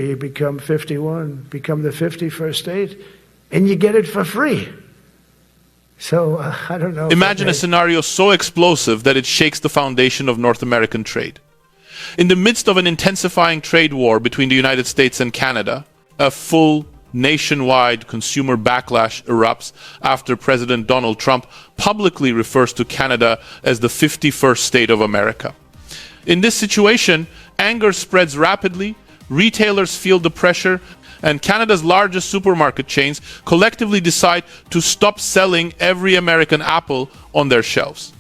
you become 51, become the 51st state, and you get it for free. So I don't know. Imagine a scenario so explosive that it shakes the foundation of North American trade. In the midst of an intensifying trade war between the United States and Canada, a full nationwide consumer backlash erupts after President Donald Trump publicly refers to Canada as the 51st state of America. In this situation, anger spreads rapidly, retailers feel the pressure, and Canada's largest supermarket chains collectively decide to stop selling every American apple on their shelves.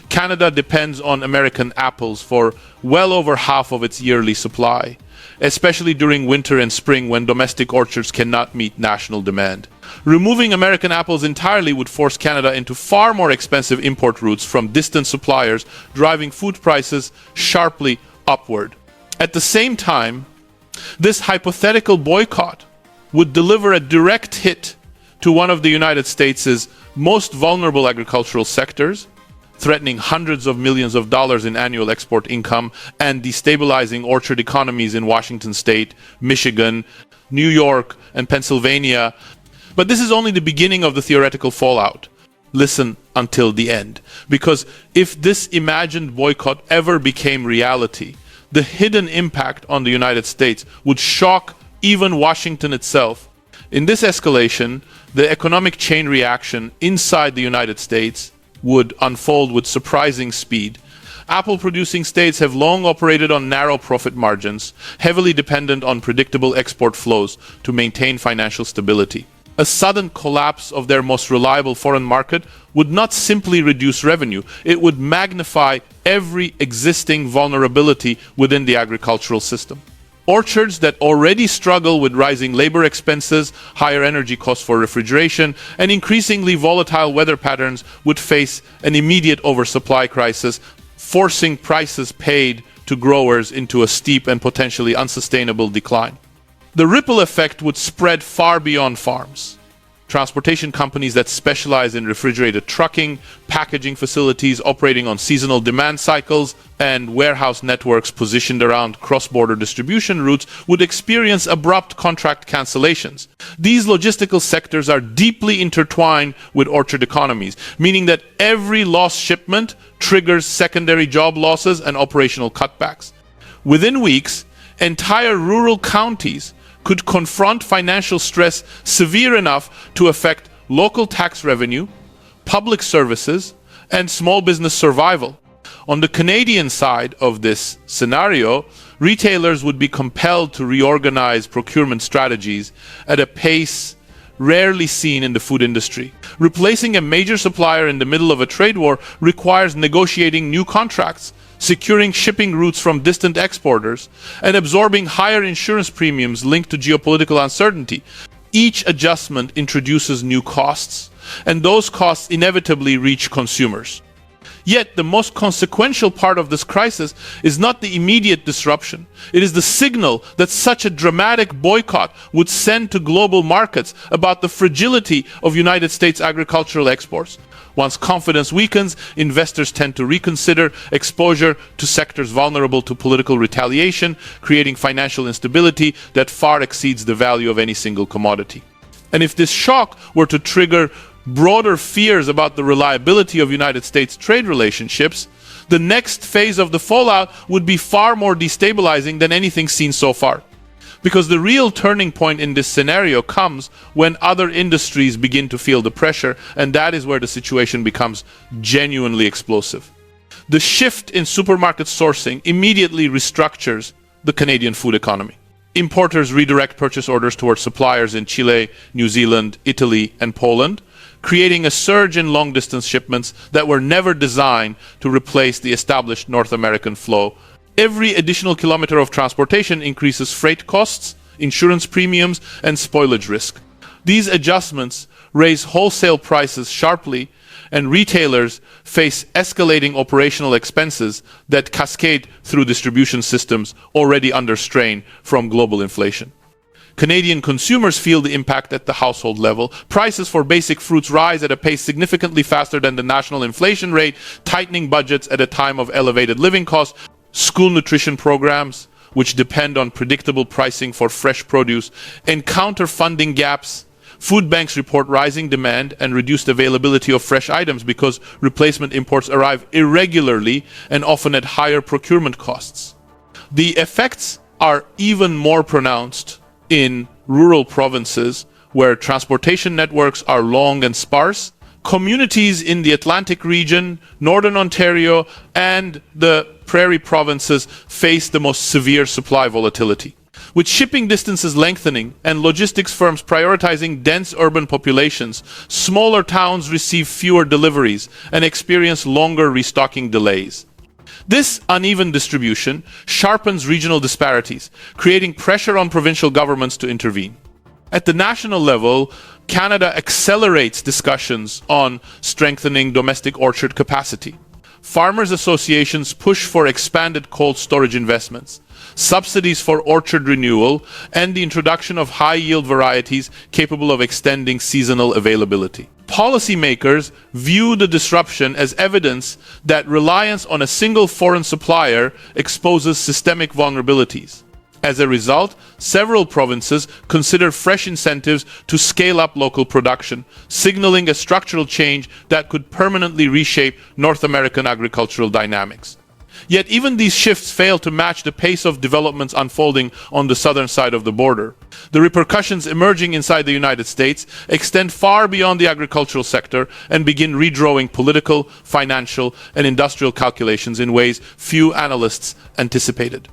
Canada depends on American apples for well over half of its yearly supply, especially during winter and spring when domestic orchards cannot meet national demand. Removing American apples entirely would force Canada into far more expensive import routes from distant suppliers, driving food prices sharply upward. At the same time, this hypothetical boycott would deliver a direct hit to one of the United States' most vulnerable agricultural sectors, threatening hundreds of millions of dollars in annual export income and destabilizing orchard economies in Washington State, Michigan, New York, and Pennsylvania. But this is only the beginning of the theoretical fallout. Listen until the end, because if this imagined boycott ever became reality, the hidden impact on the United States would shock even Washington itself. In this escalation, the economic chain reaction inside the United States would unfold with surprising speed. Apple-producing states have long operated on narrow profit margins, heavily dependent on predictable export flows to maintain financial stability. A sudden collapse of their most reliable foreign market would not simply reduce revenue, it would magnify every existing vulnerability within the agricultural system. Orchards that already struggle with rising labor expenses, higher energy costs for refrigeration, and increasingly volatile weather patterns would face an immediate oversupply crisis, forcing prices paid to growers into a steep and potentially unsustainable decline. The ripple effect would spread far beyond farms. Transportation companies that specialize in refrigerated trucking, packaging facilities operating on seasonal demand cycles, and warehouse networks positioned around cross-border distribution routes would experience abrupt contract cancellations. These logistical sectors are deeply intertwined with orchard economies, meaning that every lost shipment triggers secondary job losses and operational cutbacks. Within weeks, entire rural counties could confront financial stress severe enough to affect local tax revenue, public services, and small business survival. On the Canadian side of this scenario, retailers would be compelled to reorganize procurement strategies at a pace rarely seen in the food industry. Replacing a major supplier in the middle of a trade war requires negotiating new contracts, securing shipping routes from distant exporters, and absorbing higher insurance premiums linked to geopolitical uncertainty. Each adjustment introduces new costs, and those costs inevitably reach consumers. Yet, the most consequential part of this crisis is not the immediate disruption. It is the signal that such a dramatic boycott would send to global markets about the fragility of United States agricultural exports. Once confidence weakens, investors tend to reconsider exposure to sectors vulnerable to political retaliation, creating financial instability that far exceeds the value of any single commodity. And if this shock were to trigger broader fears about the reliability of United States trade relationships, the next phase of the fallout would be far more destabilizing than anything seen so far. Because the real turning point in this scenario comes when other industries begin to feel the pressure, and that is where the situation becomes genuinely explosive. The shift in supermarket sourcing immediately restructures the Canadian food economy. Importers redirect purchase orders towards suppliers in Chile, New Zealand, Italy, and Poland, creating a surge in long-distance shipments that were never designed to replace the established North American flow. Every additional kilometer of transportation increases freight costs, insurance premiums, and spoilage risk. These adjustments raise wholesale prices sharply, and retailers face escalating operational expenses that cascade through distribution systems already under strain from global inflation. Canadian consumers feel the impact at the household level. Prices for basic fruits rise at a pace significantly faster than the national inflation rate, tightening budgets at a time of elevated living costs. School nutrition programs, which depend on predictable pricing for fresh produce, encounter funding gaps. Food banks report rising demand and reduced availability of fresh items because replacement imports arrive irregularly and often at higher procurement costs. The effects are even more pronounced in rural provinces where transportation networks are long and sparse. Communities in the Atlantic region, Northern Ontario, and the prairie provinces face the most severe supply volatility. With shipping distances lengthening and logistics firms prioritizing dense urban populations, smaller towns receive fewer deliveries and experience longer restocking delays. This uneven distribution sharpens regional disparities, creating pressure on provincial governments to intervene. At the national level, Canada accelerates discussions on strengthening domestic orchard capacity. Farmers' associations push for expanded cold storage investments, subsidies for orchard renewal, and the introduction of high-yield varieties capable of extending seasonal availability. Policymakers view the disruption as evidence that reliance on a single foreign supplier exposes systemic vulnerabilities. As a result, several provinces consider fresh incentives to scale up local production, signaling a structural change that could permanently reshape North American agricultural dynamics. Yet even these shifts fail to match the pace of developments unfolding on the southern side of the border. The repercussions emerging inside the United States extend far beyond the agricultural sector and begin redrawing political, financial, and industrial calculations in ways few analysts anticipated.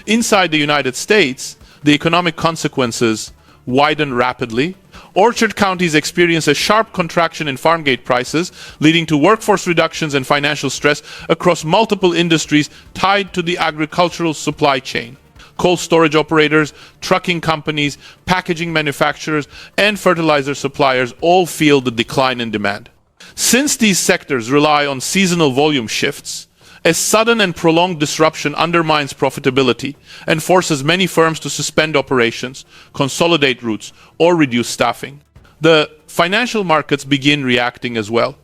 Inside the United States, the economic consequences widen rapidly. Orchard counties experience a sharp contraction in farm gate prices, leading to workforce reductions and financial stress across multiple industries tied to the agricultural supply chain. Cold storage operators, trucking companies, packaging manufacturers, and fertilizer suppliers all feel the decline in demand. Since these sectors rely on seasonal volume shifts, a sudden and prolonged disruption undermines profitability and forces many firms to suspend operations, consolidate routes, or reduce staffing. The financial markets begin reacting as well.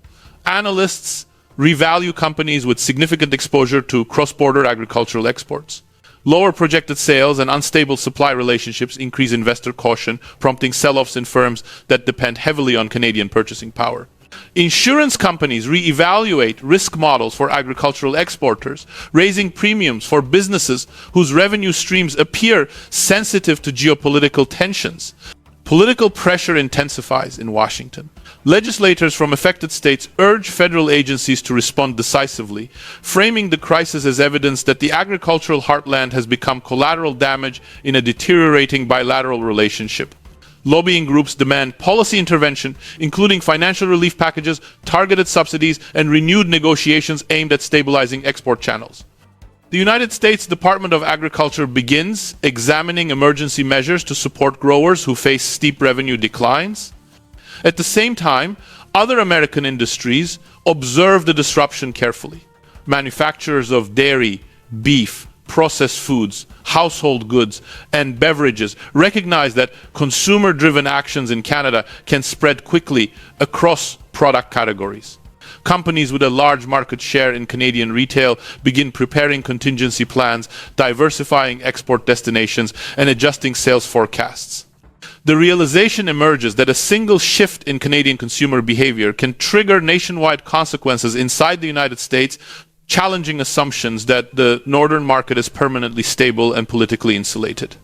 Analysts revalue companies with significant exposure to cross-border agricultural exports. Lower projected sales and unstable supply relationships increase investor caution, prompting sell-offs in firms that depend heavily on Canadian purchasing power. Insurance companies re-evaluate risk models for agricultural exporters, raising premiums for businesses whose revenue streams appear sensitive to geopolitical tensions. Political pressure intensifies in Washington. Legislators from affected states urge federal agencies to respond decisively, framing the crisis as evidence that the agricultural heartland has become collateral damage in a deteriorating bilateral relationship. Lobbying groups demand policy intervention, including financial relief packages, targeted subsidies, and renewed negotiations aimed at stabilizing export channels. The United States Department of Agriculture begins examining emergency measures to support growers who face steep revenue declines. At the same time, other American industries observe the disruption carefully. Manufacturers of dairy, beef, processed foods, household goods, and beverages recognize that consumer-driven actions in Canada can spread quickly across product categories. Companies with a large market share in Canadian retail begin preparing contingency plans, diversifying export destinations, and adjusting sales forecasts. The realization emerges that a single shift in Canadian consumer behavior can trigger nationwide consequences inside the United States, challenging assumptions that the northern market is permanently stable and politically insulated.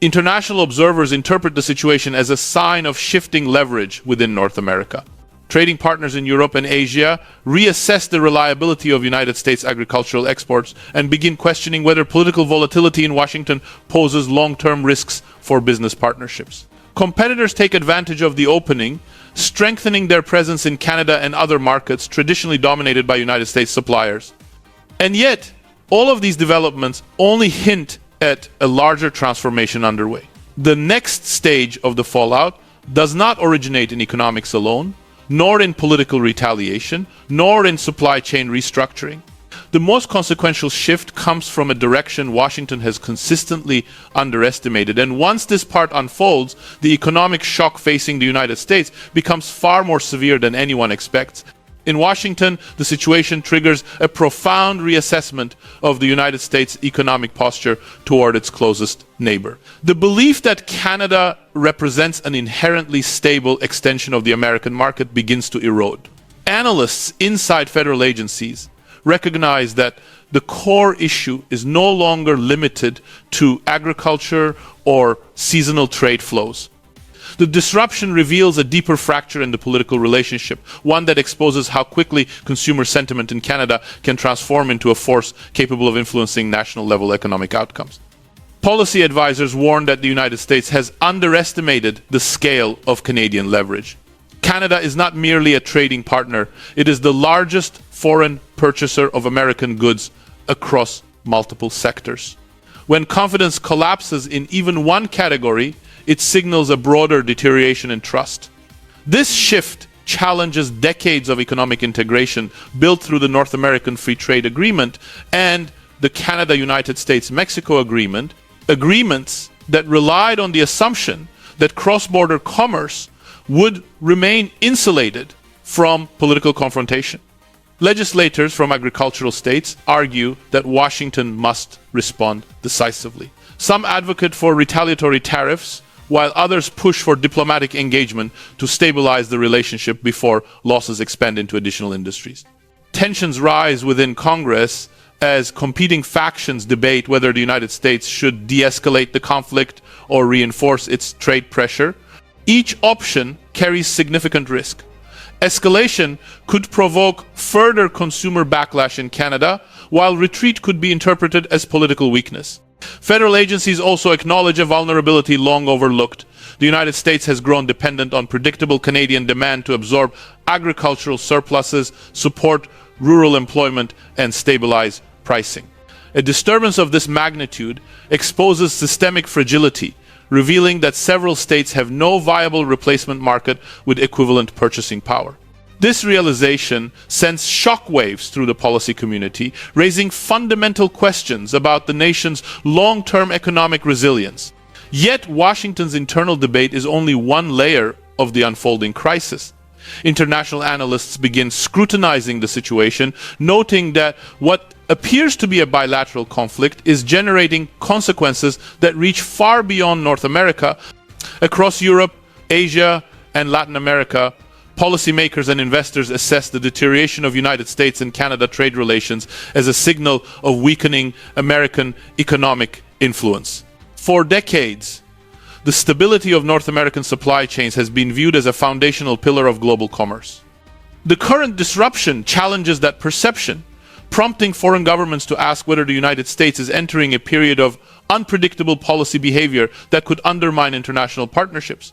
International observers interpret the situation as a sign of shifting leverage within North America. Trading partners in Europe and Asia reassess the reliability of United States agricultural exports and begin questioning whether political volatility in Washington poses long-term risks for business partnerships. Competitors take advantage of the opening, strengthening their presence in Canada and other markets traditionally dominated by United States suppliers. And yet, all of these developments only hint at a larger transformation underway. The next stage of the fallout does not originate in economics alone, nor in political retaliation, nor in supply chain restructuring. The most consequential shift comes from a direction Washington has consistently underestimated, and once this part unfolds, the economic shock facing the United States becomes far more severe than anyone expects. In Washington, the situation triggers a profound reassessment of the United States' economic posture toward its closest neighbor. The belief that Canada represents an inherently stable extension of the American market begins to erode. Analysts inside federal agencies recognize that the core issue is no longer limited to agriculture or seasonal trade flows. The disruption reveals a deeper fracture in the political relationship, one that exposes how quickly consumer sentiment in Canada can transform into a force capable of influencing national-level economic outcomes. Policy advisors warn that the United States has underestimated the scale of Canadian leverage. Canada is not merely a trading partner, it is the largest foreign purchaser of American goods across multiple sectors. When confidence collapses in even one category, it signals a broader deterioration in trust. This shift challenges decades of economic integration built through the North American Free Trade Agreement and the Canada-United States-Mexico Agreement, agreements that relied on the assumption that cross-border commerce would remain insulated from political confrontation. Legislators from agricultural states argue that Washington must respond decisively. Some advocate for retaliatory tariffs, while others push for diplomatic engagement to stabilize the relationship before losses expand into additional industries. Tensions rise within Congress as competing factions debate whether the United States should de-escalate the conflict or reinforce its trade pressure. Each option carries significant risk. Escalation could provoke further consumer backlash in Canada, while retreat could be interpreted as political weakness. Federal agencies also acknowledge a vulnerability long overlooked. The United States has grown dependent on predictable Canadian demand to absorb agricultural surpluses, support rural employment, and stabilize pricing. A disturbance of this magnitude exposes systemic fragility, revealing that several states have no viable replacement market with equivalent purchasing power. This realization sends shockwaves through the policy community, raising fundamental questions about the nation's long-term economic resilience. Yet Washington's internal debate is only one layer of the unfolding crisis. International analysts begin scrutinizing the situation, noting that what appears to be a bilateral conflict is generating consequences that reach far beyond North America. Across Europe, Asia, and Latin America, policymakers and investors assess the deterioration of United States and Canada trade relations as a signal of weakening American economic influence. For decades, the stability of North American supply chains has been viewed as a foundational pillar of global commerce. The current disruption challenges that perception, prompting foreign governments to ask whether the United States is entering a period of unpredictable policy behavior that could undermine international partnerships.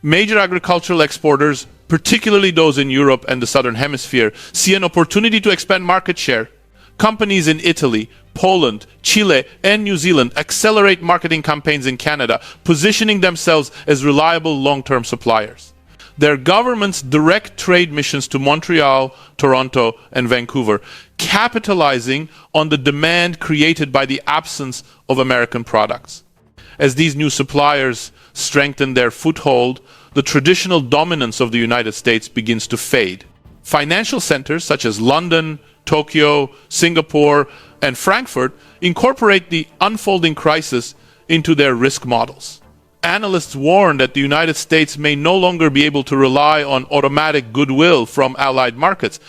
Major agricultural exporters, particularly those in Europe and the Southern Hemisphere, see an opportunity to expand market share. Companies in Italy, Poland, Chile, and New Zealand accelerate marketing campaigns in Canada, positioning themselves as reliable long-term suppliers. Their governments direct trade missions to Montreal, Toronto, and Vancouver, capitalizing on the demand created by the absence of American products. As these new suppliers strengthen their foothold, the traditional dominance of the United States begins to fade. Financial centers such as London, Tokyo, Singapore, and Frankfurt incorporate the unfolding crisis into their risk models. Analysts warn that the United States may no longer be able to rely on automatic goodwill from allied markets.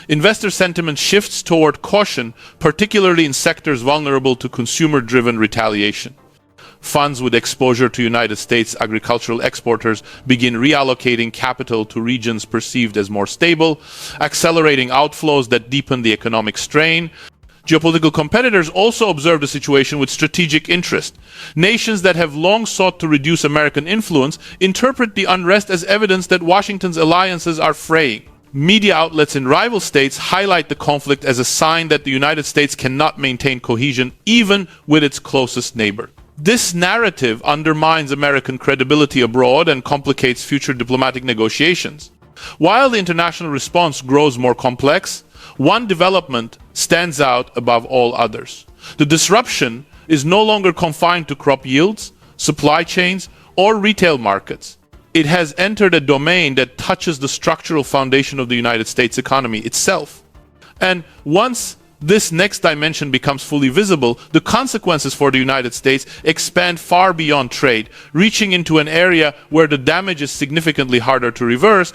Investor sentiment shifts toward caution, particularly in sectors vulnerable to consumer-driven retaliation. Funds with exposure to United States agricultural exporters begin reallocating capital to regions perceived as more stable, accelerating outflows that deepen the economic strain. Geopolitical competitors also observe the situation with strategic interest. Nations that have long sought to reduce American influence interpret the unrest as evidence that Washington's alliances are fraying. Media outlets in rival states highlight the conflict as a sign that the United States cannot maintain cohesion even with its closest neighbor. This narrative undermines American credibility abroad and complicates future diplomatic negotiations. While the international response grows more complex, one development stands out above all others. The disruption is no longer confined to crop yields, supply chains, or retail markets. it has entered a domain that touches the structural foundation of the United States economy itself. And once this next dimension becomes fully visible, the consequences for the United States expand far beyond trade, reaching into an area where the damage is significantly harder to reverse.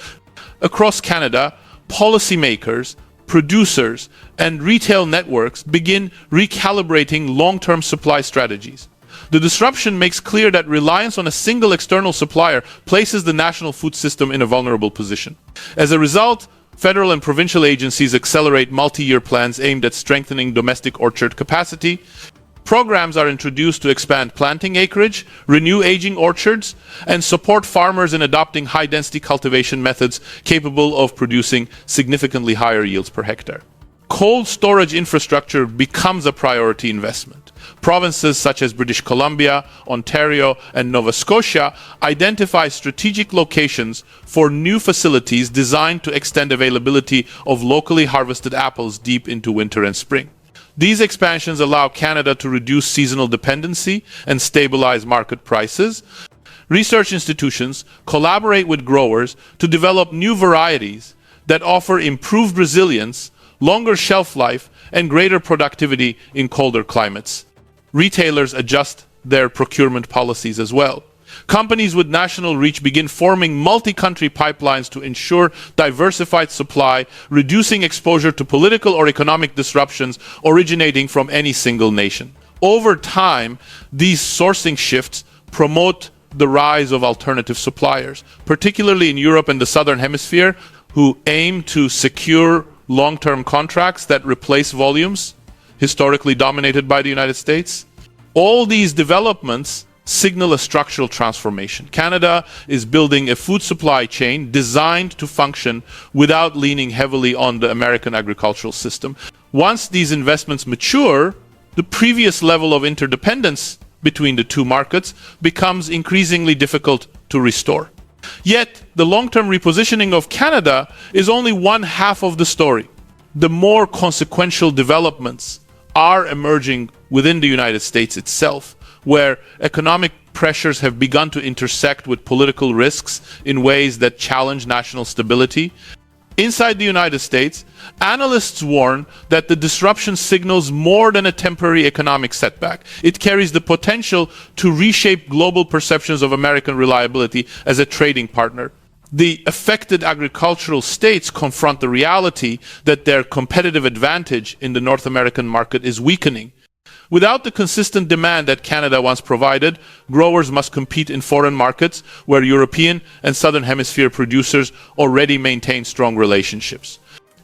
Across Canada, policymakers, producers, and retail networks begin recalibrating long-term supply strategies. The disruption makes clear that reliance on a single external supplier places the national food system in a vulnerable position. As a result, federal and provincial agencies accelerate multi-year plans aimed at strengthening domestic orchard capacity. Programs are introduced to expand planting acreage, renew aging orchards, and support farmers in adopting high-density cultivation methods capable of producing significantly higher yields per hectare. Cold storage infrastructure becomes a priority investment. Provinces such as British Columbia, Ontario, and Nova Scotia identify strategic locations for new facilities designed to extend availability of locally harvested apples deep into winter and spring. These expansions allow Canada to reduce seasonal dependency and stabilize market prices. Research institutions collaborate with growers to develop new varieties that offer improved resilience, longer shelf life, and greater productivity in colder climates. Retailers adjust their procurement policies as well. Companies with national reach begin forming multi-country pipelines to ensure diversified supply, reducing exposure to political or economic disruptions originating from any single nation. Over time, these sourcing shifts promote the rise of alternative suppliers, particularly in Europe and the Southern Hemisphere, who aim to secure long-term contracts that replace volumes historically dominated by the United States. All these developments signal a structural transformation. Canada is building a food supply chain designed to function without leaning heavily on the American agricultural system. Once these investments mature, the previous level of interdependence between the two markets becomes increasingly difficult to restore. Yet, the long-term repositioning of Canada is only one half of the story. The more consequential developments are emerging within the United States itself, where economic pressures have begun to intersect with political risks in ways that challenge national stability. Inside the United States, analysts warn that the disruption signals more than a temporary economic setback. It carries the potential to reshape global perceptions of American reliability as a trading partner. The affected agricultural states confront the reality that their competitive advantage in the North American market is weakening. Without the consistent demand that Canada once provided, growers must compete in foreign markets where European and Southern Hemisphere producers already maintain strong relationships.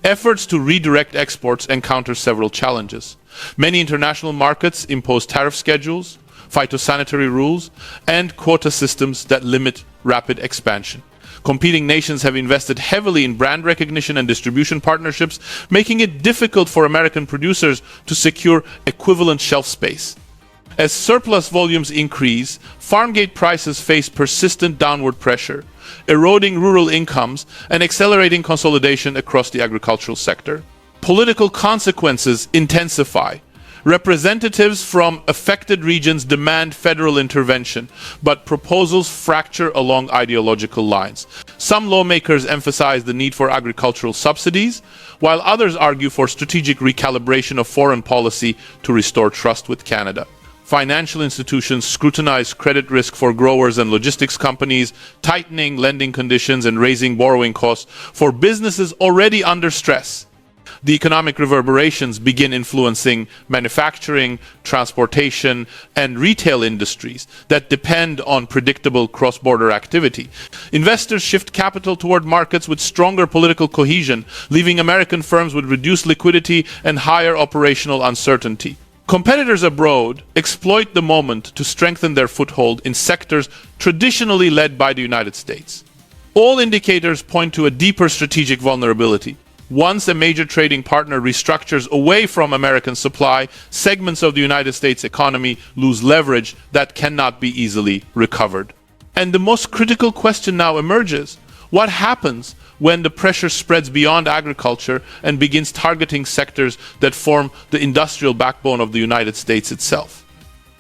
Efforts to redirect exports encounter several challenges. Many international markets impose tariff schedules, phytosanitary rules, and quota systems that limit rapid expansion. Competing nations have invested heavily in brand recognition and distribution partnerships, making it difficult for American producers to secure equivalent shelf space. As surplus volumes increase, farm gate prices face persistent downward pressure, eroding rural incomes and accelerating consolidation across the agricultural sector. Political consequences intensify. Representatives from affected regions demand federal intervention, but proposals fracture along ideological lines. Some lawmakers emphasize the need for agricultural subsidies, while others argue for strategic recalibration of foreign policy to restore trust with Canada. Financial institutions scrutinize credit risk for growers and logistics companies, tightening lending conditions and raising borrowing costs for businesses already under stress. The economic reverberations begin influencing manufacturing, transportation, and retail industries that depend on predictable cross-border activity. Investors shift capital toward markets with stronger political cohesion, leaving American firms with reduced liquidity and higher operational uncertainty. Competitors abroad exploit the moment to strengthen their foothold in sectors traditionally led by the United States. All indicators point to a deeper strategic vulnerability. Once a major trading partner restructures away from American supply, segments of the United States economy lose leverage that cannot be easily recovered. And the most critical question now emerges: what happens when the pressure spreads beyond agriculture and begins targeting sectors that form the industrial backbone of the United States itself?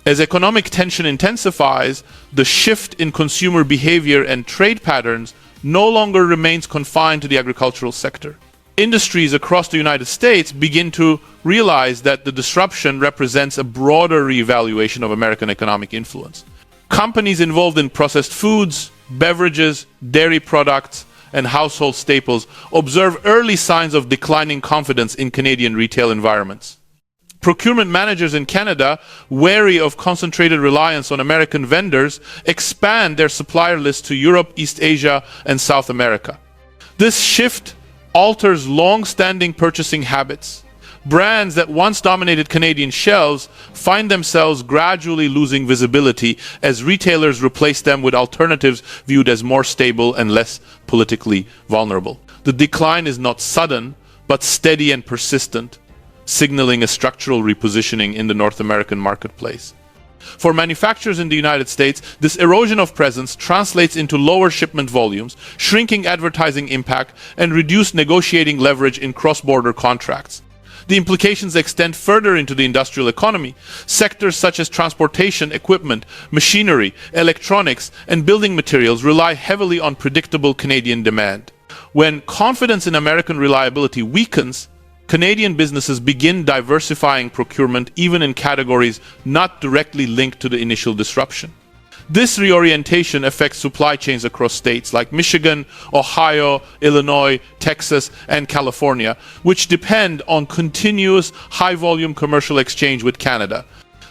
As economic tension intensifies, the shift in consumer behavior and trade patterns no longer remains confined to the agricultural sector. Industries across the United States begin to realize that the disruption represents a broader reevaluation of American economic influence. Companies involved in processed foods, beverages, dairy products, and household staples observe early signs of declining confidence in Canadian retail environments. Procurement managers in Canada, wary of concentrated reliance on American vendors, expand their supplier list to Europe, East Asia, and South America. This shift alters long-standing purchasing habits. Brands that once dominated Canadian shelves find themselves gradually losing visibility as retailers replace them with alternatives viewed as more stable and less politically vulnerable. The decline is not sudden, but steady and persistent, signaling a structural repositioning in the North American marketplace. For manufacturers in the United States, this erosion of presence translates into lower shipment volumes, shrinking advertising impact, and reduced negotiating leverage in cross-border contracts. The implications extend further into the industrial economy. Sectors such as transportation, equipment, machinery, electronics, and building materials rely heavily on predictable Canadian demand. When confidence in American reliability weakens, Canadian businesses begin diversifying procurement even in categories not directly linked to the initial disruption. This reorientation affects supply chains across states like Michigan, Ohio, Illinois, Texas, and California, which depend on continuous high-volume commercial exchange with Canada.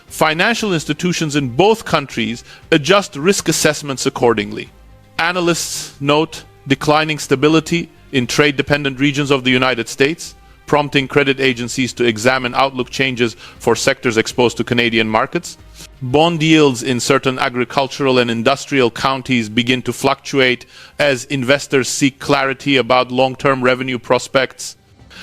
Financial institutions in both countries adjust risk assessments accordingly. Analysts note declining stability in trade-dependent regions of the United States, prompting credit agencies to examine outlook changes for sectors exposed to Canadian markets. Bond yields in certain agricultural and industrial counties begin to fluctuate as investors seek clarity about long-term revenue prospects.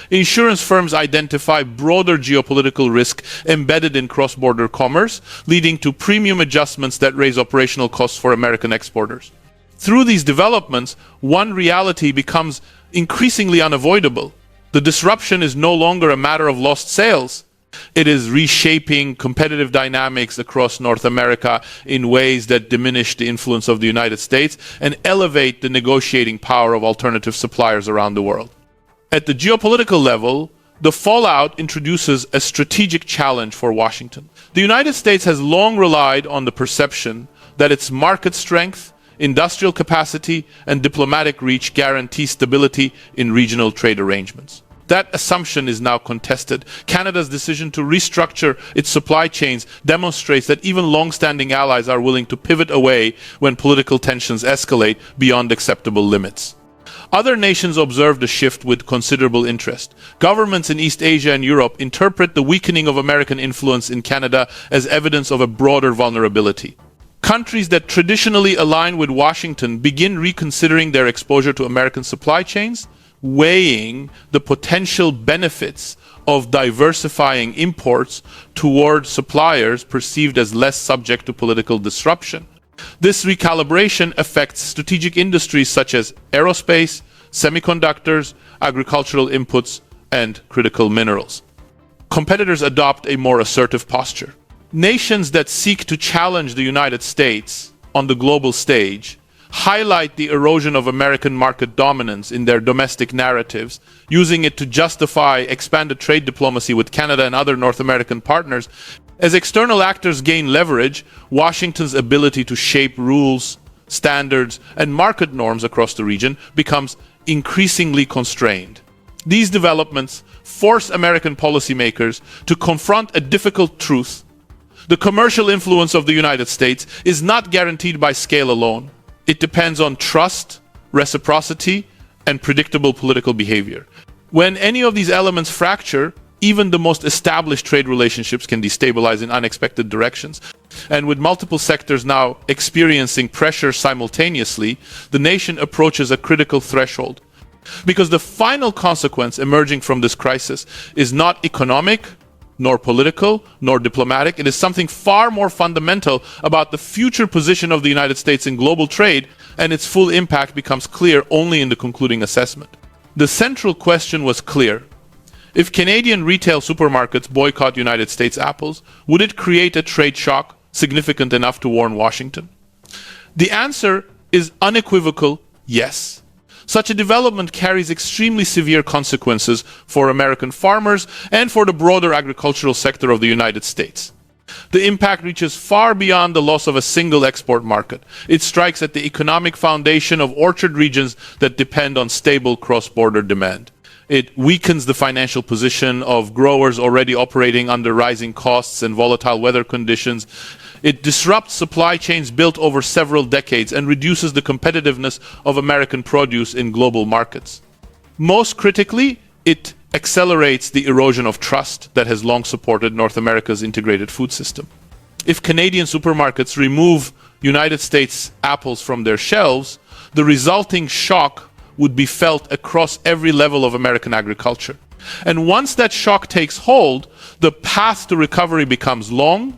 Insurance firms identify broader geopolitical risk embedded in cross-border commerce, leading to premium adjustments that raise operational costs for American exporters. Through these developments, one reality becomes increasingly unavoidable. The disruption is no longer a matter of lost sales. It is reshaping competitive dynamics across North America in ways that diminish the influence of the United States and elevate the negotiating power of alternative suppliers around the world. At the geopolitical level, the fallout introduces a strategic challenge for Washington. The United States has long relied on the perception that its market strength, industrial capacity, and diplomatic reach guarantee stability in regional trade arrangements. That assumption is now contested. Canada's decision to restructure its supply chains demonstrates that even long-standing allies are willing to pivot away when political tensions escalate beyond acceptable limits. Other nations observe the shift with considerable interest. Governments in East Asia and Europe interpret the weakening of American influence in Canada as evidence of a broader vulnerability. Countries that traditionally align with Washington begin reconsidering their exposure to American supply chains, weighing the potential benefits of diversifying imports toward suppliers perceived as less subject to political disruption. This recalibration affects strategic industries such as aerospace, semiconductors, agricultural inputs, and critical minerals. Competitors adopt a more assertive posture. Nations that seek to challenge the United States on the global stage highlight the erosion of American market dominance in their domestic narratives, using it to justify expanded trade diplomacy with Canada and other North American partners. As external actors gain leverage, Washington's ability to shape rules, standards, and market norms across the region becomes increasingly constrained. These developments force American policymakers to confront a difficult truth. The commercial influence of the United States is not guaranteed by scale alone. It depends on trust, reciprocity, and predictable political behavior. When any of these elements fracture, even the most established trade relationships can destabilize in unexpected directions. And with multiple sectors now experiencing pressure simultaneously, the nation approaches a critical threshold. Because the final consequence emerging from this crisis is not economic, nor political, nor diplomatic. It is something far more fundamental about the future position of the United States in global trade, and its full impact becomes clear only in the concluding assessment. The central question was clear. If Canadian retail supermarkets boycott United States apples, would it create a trade shock significant enough to warn Washington? The answer is unequivocal yes. Such a development carries extremely severe consequences for American farmers and for the broader agricultural sector of the United States. The impact reaches far beyond the loss of a single export market. It strikes at the economic foundation of orchard regions that depend on stable cross-border demand. It weakens the financial position of growers already operating under rising costs and volatile weather conditions. It disrupts supply chains built over several decades and reduces the competitiveness of American produce in global markets. Most critically, it accelerates the erosion of trust that has long supported North America's integrated food system. If Canadian supermarkets remove United States apples from their shelves, the resulting shock would be felt across every level of American agriculture. And once that shock takes hold, the path to recovery becomes long,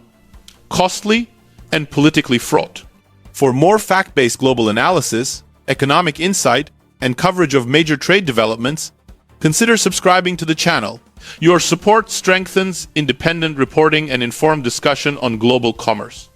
costly, and politically fraught. For more fact-based global analysis, economic insight, and coverage of major trade developments, consider subscribing to the channel. Your support strengthens independent reporting and informed discussion on global commerce.